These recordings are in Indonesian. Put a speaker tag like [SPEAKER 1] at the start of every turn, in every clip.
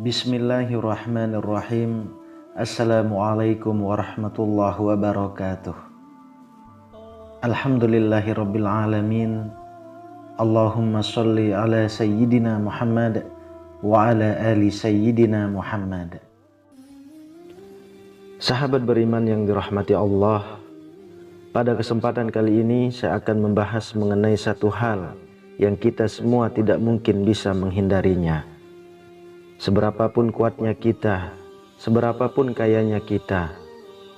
[SPEAKER 1] Bismillahirrahmanirrahim. Assalamualaikum warahmatullahi wabarakatuh. Alhamdulillahirabbil alamin. Allahumma sholli ala sayyidina Muhammad wa ala ali sayyidina Muhammad. Sahabat beriman yang dirahmati Allah, pada kesempatan kali ini saya akan membahas mengenai satu hal yang kita semua tidak mungkin bisa menghindarinya. Seberapapun kuatnya kita, seberapapun kayanya kita,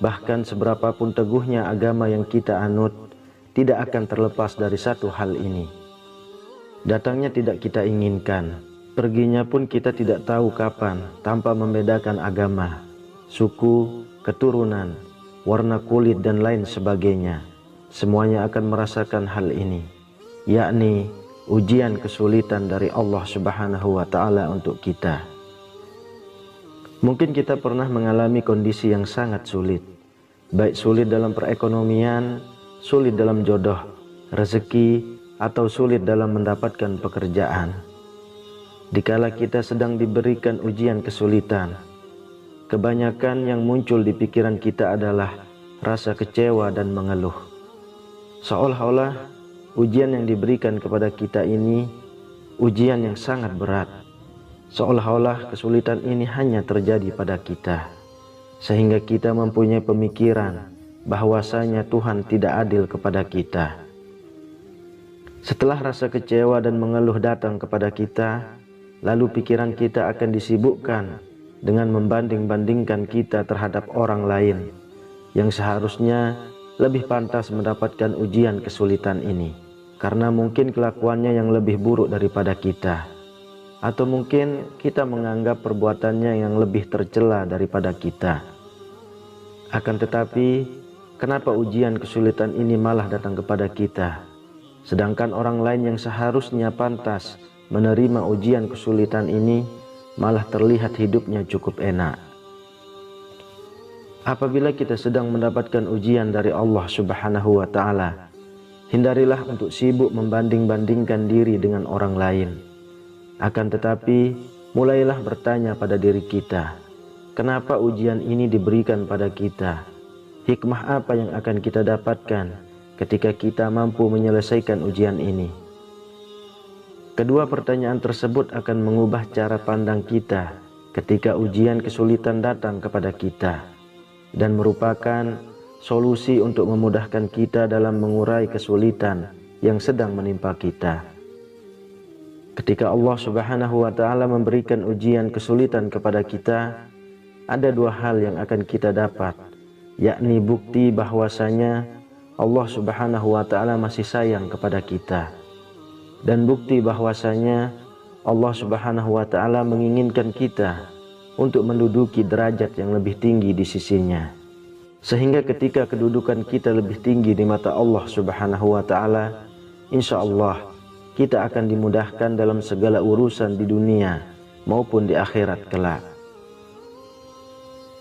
[SPEAKER 1] bahkan seberapapun teguhnya agama yang kita anut, tidak akan terlepas dari satu hal ini. Datangnya tidak kita inginkan, perginya pun kita tidak tahu kapan, tanpa membedakan agama, suku, keturunan, warna kulit dan lain sebagainya. Semuanya akan merasakan hal ini, yakni ujian kesulitan dari Allah Subhanahu wa Ta'ala untuk kita. Mungkin kita pernah mengalami kondisi yang sangat sulit, baik sulit dalam perekonomian, sulit dalam jodoh, rezeki, atau sulit dalam mendapatkan pekerjaan. Dikala kita sedang diberikan ujian kesulitan, kebanyakan yang muncul di pikiran kita adalah rasa kecewa dan mengeluh. Seolah-olah ujian yang diberikan kepada kita ini ujian yang sangat berat. Seolah-olah kesulitan ini hanya terjadi pada kita, sehingga kita mempunyai pemikiran bahwasanya Tuhan tidak adil kepada kita. Setelah rasa kecewa dan mengeluh datang kepada kita, lalu pikiran kita akan disibukkan dengan membanding-bandingkan kita terhadap orang lain yang seharusnya lebih pantas mendapatkan ujian kesulitan ini, karena mungkin kelakuannya yang lebih buruk daripada kita, atau mungkin kita menganggap perbuatannya yang lebih tercela daripada kita. Akan tetapi, kenapa ujian kesulitan ini malah datang kepada kita, sedangkan orang lain yang seharusnya pantas menerima ujian kesulitan ini malah terlihat hidupnya cukup enak? Apabila kita sedang mendapatkan ujian dari Allah Subhanahu wa Ta'ala, hindarilah untuk sibuk membanding-bandingkan diri dengan orang lain. Akan tetapi, mulailah bertanya pada diri kita, kenapa ujian ini diberikan pada kita? Hikmah apa yang akan kita dapatkan ketika kita mampu menyelesaikan ujian ini? Kedua pertanyaan tersebut akan mengubah cara pandang kita ketika ujian kesulitan datang kepada kita, dan merupakan solusi untuk memudahkan kita dalam mengurai kesulitan yang sedang menimpa kita. Ketika Allah Subhanahu wa Ta'ala memberikan ujian kesulitan kepada kita, ada dua hal yang akan kita dapat, yakni bukti bahwasanya Allah Subhanahu wa Ta'ala masih sayang kepada kita, dan bukti bahwasanya Allah Subhanahu wa Ta'ala menginginkan kita untuk menduduki derajat yang lebih tinggi di sisinya. Sehingga ketika kedudukan kita lebih tinggi di mata Allah Subhanahu wa Ta'ala, insya Allah kita akan dimudahkan dalam segala urusan di dunia maupun di akhirat kelak.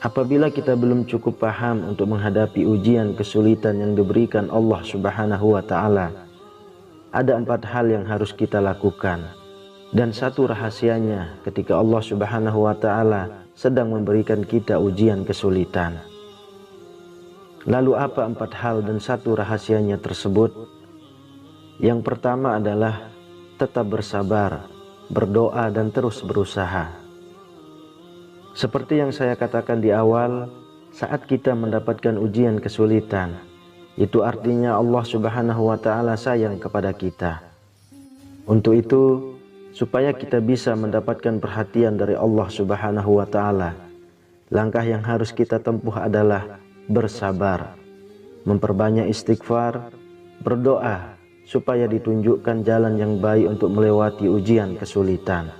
[SPEAKER 1] Apabila kita belum cukup paham untuk menghadapi ujian kesulitan yang diberikan Allah Subhanahu wa Ta'ala, ada 4 hal yang harus kita lakukan. Dan satu rahasianya ketika Allah Subhanahu wa Ta'ala sedang memberikan kita ujian kesulitan. Lalu apa 4 hal dan satu rahasianya tersebut? Yang pertama adalah tetap bersabar, berdoa dan terus berusaha. Seperti yang saya katakan di awal, saat kita mendapatkan ujian kesulitan, itu artinya Allah Subhanahu wa Ta'ala sayang kepada kita. Untuk itu, supaya kita bisa mendapatkan perhatian dari Allah Subhanahu wa Ta'ala, langkah yang harus kita tempuh adalah bersabar, memperbanyak istighfar, berdoa supaya ditunjukkan jalan yang baik untuk melewati ujian kesulitan.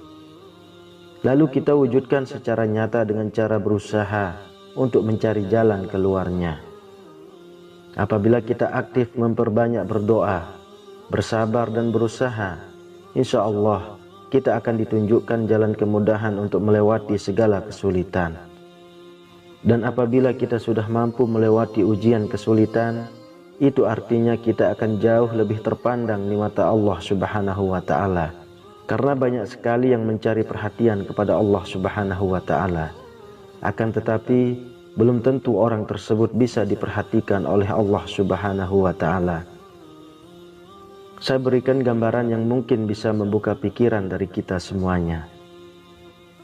[SPEAKER 1] Lalu kita wujudkan secara nyata dengan cara berusaha untuk mencari jalan keluarnya. Apabila kita aktif memperbanyak berdoa, bersabar dan berusaha, insya Allah kita akan ditunjukkan jalan kemudahan untuk melewati segala kesulitan. Dan apabila kita sudah mampu melewati ujian kesulitan, itu artinya kita akan jauh lebih terpandang di mata Allah Subhanahu wa Ta'ala. Karena banyak sekali yang mencari perhatian kepada Allah Subhanahu wa Ta'ala. Akan tetapi belum tentu orang tersebut bisa diperhatikan oleh Allah Subhanahu wa Ta'ala. Saya berikan gambaran yang mungkin bisa membuka pikiran dari kita semuanya.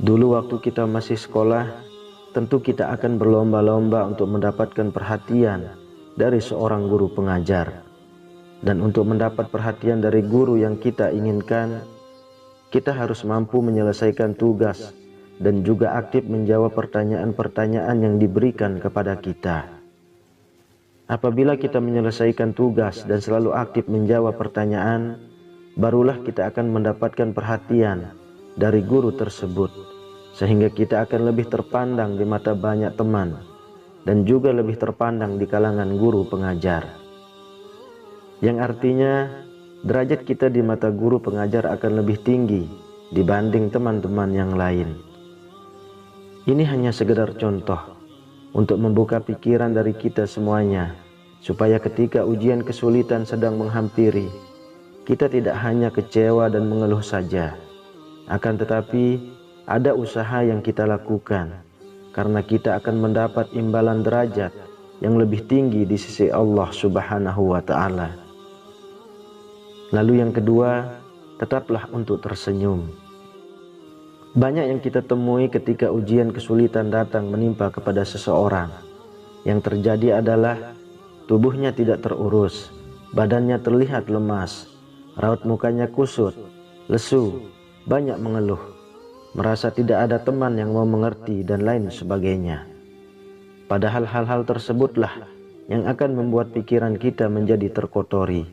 [SPEAKER 1] Dulu waktu kita masih sekolah, tentu kita akan berlomba-lomba untuk mendapatkan perhatian dari seorang guru pengajar. Dan untuk mendapat perhatian dari guru yang kita inginkan, kita harus mampu menyelesaikan tugas dan juga aktif menjawab pertanyaan-pertanyaan yang diberikan kepada kita. Apabila kita menyelesaikan tugas dan selalu aktif menjawab pertanyaan, barulah kita akan mendapatkan perhatian dari guru tersebut, sehingga kita akan lebih terpandang di mata banyak teman dan juga lebih terpandang di kalangan guru pengajar. Yang artinya derajat kita di mata guru pengajar akan lebih tinggi dibanding teman-teman yang lain. Ini hanya sekedar contoh untuk membuka pikiran dari kita semuanya, supaya ketika ujian kesulitan sedang menghampiri, kita tidak hanya kecewa dan mengeluh saja, akan tetapi ada usaha yang kita lakukan, karena kita akan mendapat imbalan derajat yang lebih tinggi di sisi Allah Subhanahu wa Ta'ala. Lalu yang kedua, tetaplah untuk tersenyum. Banyak yang kita temui ketika ujian kesulitan datang menimpa kepada seseorang. Yang terjadi adalah tubuhnya tidak terurus, badannya terlihat lemas, raut mukanya kusut, lesu, banyak mengeluh, merasa tidak ada teman yang mau mengerti dan lain sebagainya. Padahal hal-hal tersebutlah yang akan membuat pikiran kita menjadi terkotori,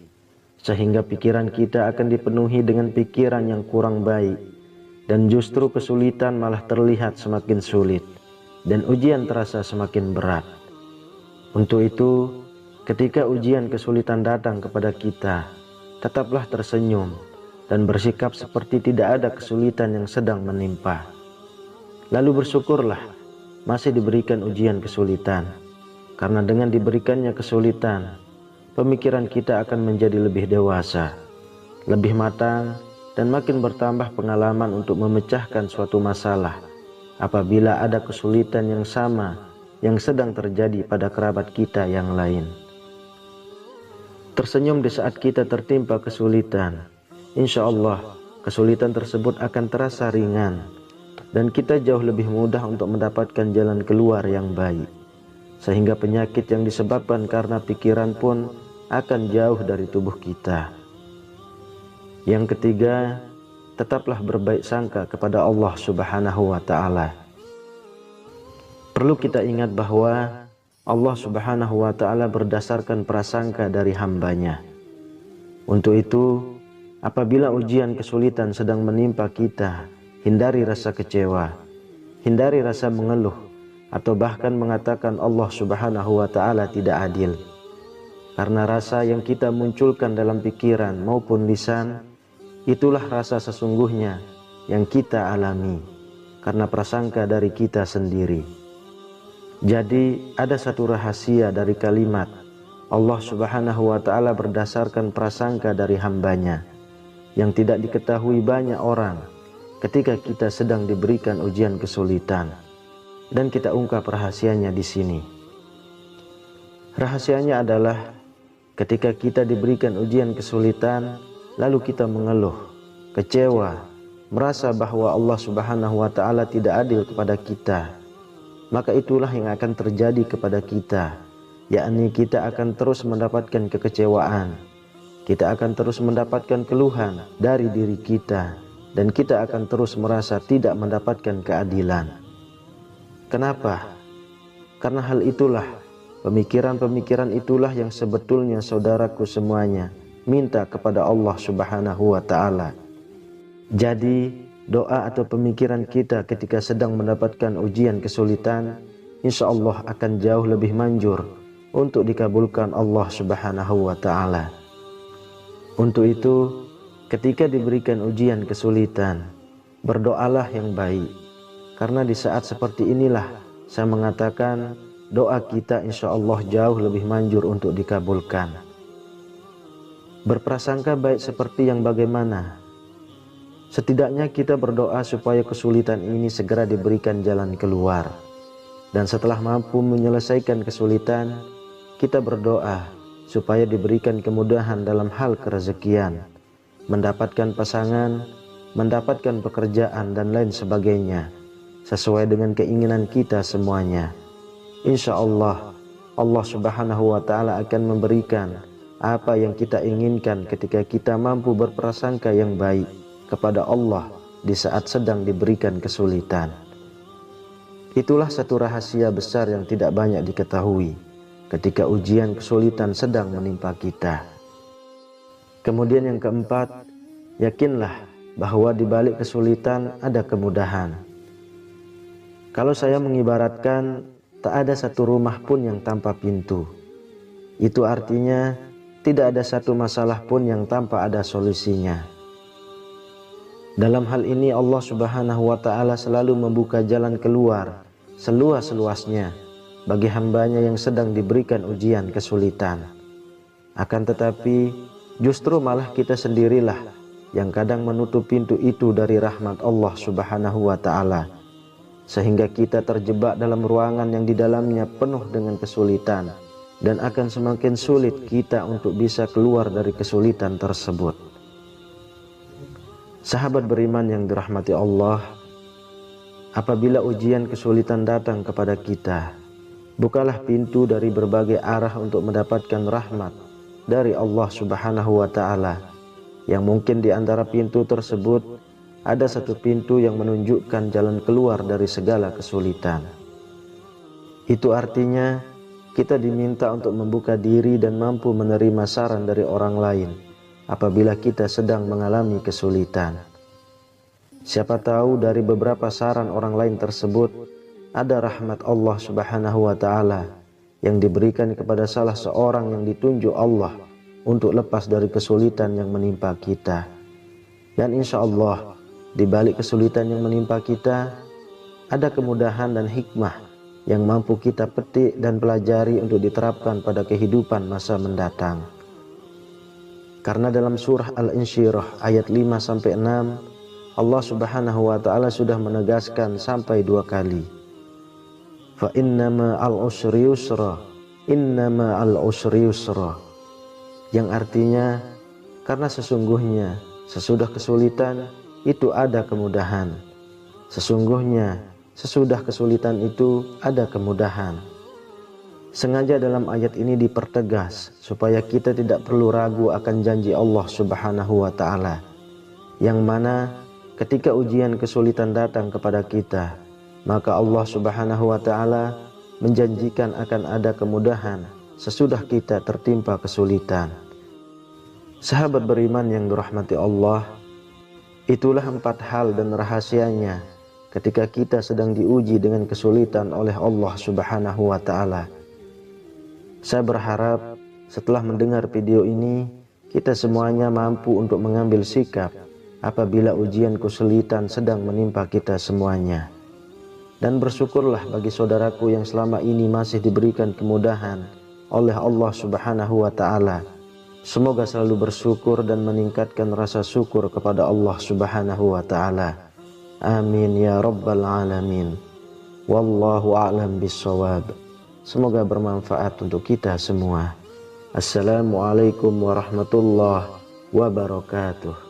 [SPEAKER 1] sehingga pikiran kita akan dipenuhi dengan pikiran yang kurang baik, dan justru kesulitan malah terlihat semakin sulit, dan ujian terasa semakin berat. Untuk itu, ketika ujian kesulitan datang kepada kita, tetaplah tersenyum dan bersikap seperti tidak ada kesulitan yang sedang menimpa. Lalu bersyukurlah masih diberikan ujian kesulitan, karena dengan diberikannya kesulitan, pemikiran kita akan menjadi lebih dewasa, lebih matang, dan makin bertambah pengalaman untuk memecahkan suatu masalah apabila ada kesulitan yang sama yang sedang terjadi pada kerabat kita yang lain. Tersenyum di saat kita tertimpa kesulitan, insya Allah kesulitan tersebut akan terasa ringan, dan kita jauh lebih mudah untuk mendapatkan jalan keluar yang baik, sehingga penyakit yang disebabkan karena pikiran pun akan jauh dari tubuh kita. Yang ketiga, tetaplah berbaik sangka kepada Allah Subhanahu wa Ta'ala. Perlu kita ingat bahwa Allah Subhanahu wa Ta'ala berdasarkan prasangka dari hambanya. Untuk itu, apabila ujian kesulitan sedang menimpa kita, hindari rasa kecewa, hindari rasa mengeluh, atau bahkan mengatakan Allah Subhanahu wa Ta'ala tidak adil. Karena rasa yang kita munculkan dalam pikiran maupun lisan, itulah rasa sesungguhnya yang kita alami, karena prasangka dari kita sendiri. Jadi ada satu rahasia dari kalimat Allah Subhanahu wa Ta'ala berdasarkan prasangka dari hambanya, yang tidak diketahui banyak orang ketika kita sedang diberikan ujian kesulitan. Dan kita ungkap rahasianya di sini. Rahasianya adalah ketika kita diberikan ujian kesulitan, lalu kita mengeluh, kecewa, merasa bahwa Allah Subhanahu wa Ta'ala tidak adil kepada kita, maka itulah yang akan terjadi kepada kita, yakni kita akan terus mendapatkan kekecewaan, kita akan terus mendapatkan keluhan dari diri kita, dan kita akan terus merasa tidak mendapatkan keadilan. Kenapa? Karena hal itulah, pemikiran-pemikiran itulah yang sebetulnya saudaraku semuanya minta kepada Allah Subhanahu wa Ta'ala. Jadi doa atau pemikiran kita ketika sedang mendapatkan ujian kesulitan, insya Allah akan jauh lebih manjur untuk dikabulkan Allah Subhanahu wa Ta'ala. Untuk itu, ketika diberikan ujian kesulitan, berdoalah yang baik, karena di saat seperti inilah saya mengatakan doa kita insya Allah jauh lebih manjur untuk dikabulkan. Berprasangka baik seperti yang bagaimana? Setidaknya kita berdoa supaya kesulitan ini segera diberikan jalan keluar. Dan setelah mampu menyelesaikan kesulitan, kita berdoa supaya diberikan kemudahan dalam hal kerezekian, mendapatkan pasangan, mendapatkan pekerjaan dan lain sebagainya, sesuai dengan keinginan kita semuanya. Insya Allah, Allah Subhanahu wa Ta'ala akan memberikan apa yang kita inginkan ketika kita mampu berprasangka yang baik kepada Allah di saat sedang diberikan kesulitan. Itulah satu rahasia besar yang tidak banyak diketahui ketika ujian kesulitan sedang menimpa kita. Kemudian yang keempat, yakinlah bahwa di balik kesulitan ada kemudahan. Kalau saya mengibaratkan, tak ada satu rumah pun yang tanpa pintu. Itu artinya tidak ada satu masalah pun yang tanpa ada solusinya. Dalam hal ini Allah Subhanahu wa Ta'ala selalu membuka jalan keluar seluas-luasnya bagi hambanya yang sedang diberikan ujian kesulitan. Akan tetapi justru malah kita sendirilah yang kadang menutup pintu itu dari rahmat Allah Subhanahu wa Ta'ala, sehingga kita terjebak dalam ruangan yang di dalamnya penuh dengan kesulitan, dan akan semakin sulit kita untuk bisa keluar dari kesulitan tersebut. Sahabat beriman yang dirahmati Allah, apabila ujian kesulitan datang kepada kita, bukalah pintu dari berbagai arah untuk mendapatkan rahmat dari Allah Subhanahu wa Ta'ala, yang mungkin di antara pintu tersebut ada satu pintu yang menunjukkan jalan keluar dari segala kesulitan. Itu artinya kita diminta untuk membuka diri dan mampu menerima saran dari orang lain apabila kita sedang mengalami kesulitan. Siapa tahu dari beberapa saran orang lain tersebut ada rahmat Allah Subhanahu wa Ta'ala yang diberikan kepada salah seorang yang ditunjuk Allah untuk lepas dari kesulitan yang menimpa kita. Dan insya Allah di balik kesulitan yang menimpa kita ada kemudahan dan hikmah yang mampu kita petik dan pelajari untuk diterapkan pada kehidupan masa mendatang. Karena dalam surah Al-Insyirah ayat 5-6 Allah Subhanahu wa Ta'ala sudah menegaskan sampai 2 kali. Fa innama al-usri yusra, innama al-usri yusra. Yang artinya karena sesungguhnya sesudah kesulitan itu ada kemudahan. Sesungguhnya sesudah kesulitan itu ada kemudahan. Sengaja dalam ayat ini dipertegas supaya kita tidak perlu ragu akan janji Allah Subhanahu wa Ta'ala, yang mana ketika ujian kesulitan datang kepada kita, maka Allah Subhanahu wa Ta'ala menjanjikan akan ada kemudahan sesudah kita tertimpa kesulitan. Sahabat beriman yang dirahmati Allah, itulah 4 hal dan rahasianya ketika kita sedang diuji dengan kesulitan oleh Allah Subhanahu wa Ta'ala. Saya berharap setelah mendengar video ini, kita semuanya mampu untuk mengambil sikap apabila ujian kesulitan sedang menimpa kita semuanya. Dan bersyukurlah bagi saudaraku yang selama ini masih diberikan kemudahan oleh Allah Subhanahu wa Ta'ala. Semoga selalu bersyukur dan meningkatkan rasa syukur kepada Allah Subhanahu wa Ta'ala. Amin ya rabbal alamin. Wallahu a'lam bissawab. Semoga bermanfaat untuk kita semua. Assalamualaikum warahmatullahi wabarakatuh.